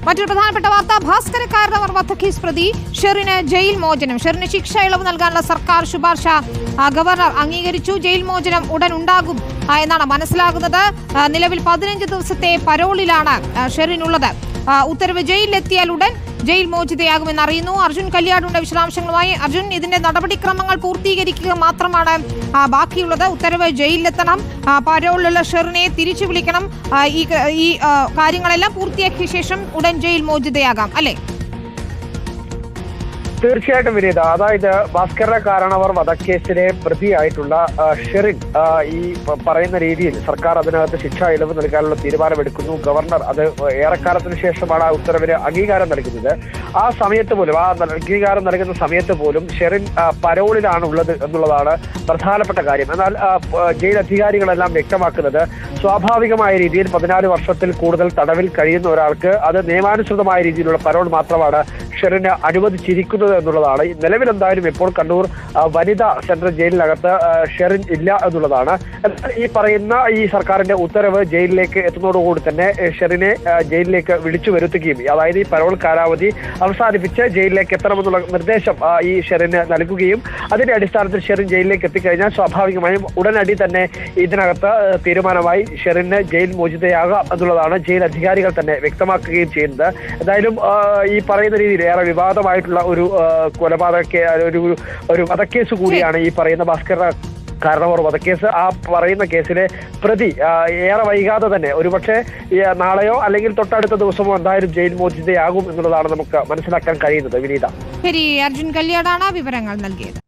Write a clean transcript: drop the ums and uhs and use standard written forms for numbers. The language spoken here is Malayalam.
മറ്റൊരു പ്രധാനപ്പെട്ട വാർത്ത, ഭാസ്കര കാരണവർ വധക്കേസ് പ്രതി ഷെറിന് ജയിൽ മോചനം. ഷെറിന് ശിക്ഷ ഇളവ് നൽകാനുള്ള സർക്കാർ ശുപാർശ ഗവർണർ അംഗീകരിച്ചു. ജയിൽ മോചനം ഉടൻ ഉണ്ടാകും എന്നാണ് മനസ്സിലാകുന്നത്. നിലവിൽ 15 ദിവസത്തെ പരോളിലാണ് ഷെറിനുള്ളത്. ഉത്തരവ് ജയിലിലെത്തിയാൽ ഉടൻ ജയിൽ മോചിതയാകുമെന്ന് അറിയുന്നു. അർജുൻ കല്യാടുണ്ട് വിശദാംശങ്ങളുമായി. അർജുൻ, ഇതിന്റെ നടപടിക്രമങ്ങൾ പൂർത്തീകരിക്കുക മാത്രമാണ് ബാക്കിയുള്ളത്. ഉത്തരവ് ജയിലിലെത്തണം, പരോളിലുള്ള ഷെറിനെ തിരിച്ചു വിളിക്കണം. ഈ കാര്യങ്ങളെല്ലാം പൂർത്തിയാക്കിയ ശേഷം ഉടൻ ജയിൽ മോചിതയാകാം അല്ലേ? തീർച്ചയായിട്ടും വിനീത, അതായത് ഭാസ്കര കാരണവർ വധക്കേസിലെ പ്രതിയായിട്ടുള്ള ഷെറിൻ ഈ പറയുന്ന രീതിയിൽ സർക്കാർ അതിനകത്ത് ശിക്ഷാ ഇളവ് നൽകാനുള്ള തീരുമാനമെടുക്കുന്നു. ഗവർണർ അത് ഏറെക്കാലത്തിന് ശേഷമാണ് ആ ഉത്തരവിന് അംഗീകാരം നൽകുന്നത്. ആ സമയത്ത് പോലും, ആ അംഗീകാരം നൽകുന്ന സമയത്ത് പോലും ഷെറിൻ പരോളിലാണ് ഉള്ളത് എന്നുള്ളതാണ് പ്രധാനപ്പെട്ട കാര്യം. എന്നാൽ ജയിൽ അധികാരികളെല്ലാം വ്യക്തമാക്കുന്നത് സ്വാഭാവികമായ രീതിയിൽ 14 വർഷത്തിൽ കൂടുതൽ തടവിൽ കഴിയുന്ന ഒരാൾക്ക് അത് നിയമാനുസൃതമായ രീതിയിലുള്ള പരോൾ മാത്രമാണ് ഷെറിന് അനുവദിച്ചിരിക്കുന്നത് എന്നുള്ളതാണ്. നിലവിൽ എന്തായാലും ഇപ്പോൾ കണ്ണൂർ വനിതാ സെൻട്രൽ ജയിലിനകത്ത് ഷെറിൻ ഇല്ല എന്നുള്ളതാണ്. എന്നാൽ ഈ പറയുന്ന ഈ സർക്കാരിന്റെ ഉത്തരവ് ജയിലിലേക്ക് എത്തുന്നതോടുകൂടി തന്നെ ഷെറിനെ ജയിലിലേക്ക് വിളിച്ചു വരുത്തുകയും, അതായത് ഈ പരോൾ കാലാവധി അവസാനിപ്പിച്ച് ജയിലിലേക്ക് എത്തണമെന്നുള്ള നിർദ്ദേശം ഈ ഷെറിന് നൽകുകയും അതിന്റെ അടിസ്ഥാനത്തിൽ ഷെറിൻ ജയിലിലേക്ക് എത്തിക്കഴിഞ്ഞാൽ സ്വാഭാവികമായും ഉടനടി തന്നെ ഇതിനകത്ത് തീരുമാനമായി ഷെറിന് ജയിൽ മോചിതയാകാം എന്നുള്ളതാണ് ജയിൽ അധികാരികൾ തന്നെ വ്യക്തമാക്കുകയും ചെയ്യുന്നത്. എന്തായാലും ഈ പറയുന്ന രീതിയിൽ ഏറെ വിവാദമായിട്ടുള്ള ഒരു ഒരു വധക്കേസ് കൂടിയാണ് ഈ പറയുന്ന ഭാസ്കര കാരണവർ വധക്കേസ്. ആ പറയുന്ന കേസിലെ പ്രതി ഏറെ വൈകാതെ തന്നെ ഒരുപക്ഷെ നാളെയോ അല്ലെങ്കിൽ തൊട്ടടുത്ത ദിവസമോ എന്തായാലും ജയിൽ മോചിതയാകും എന്നുള്ളതാണ് നമുക്ക് മനസ്സിലാക്കാൻ കഴിയുന്നത്. വിനീത, ശരി, അർജുൻ കല്യാടാണ് വിവരങ്ങൾ നൽകിയത്.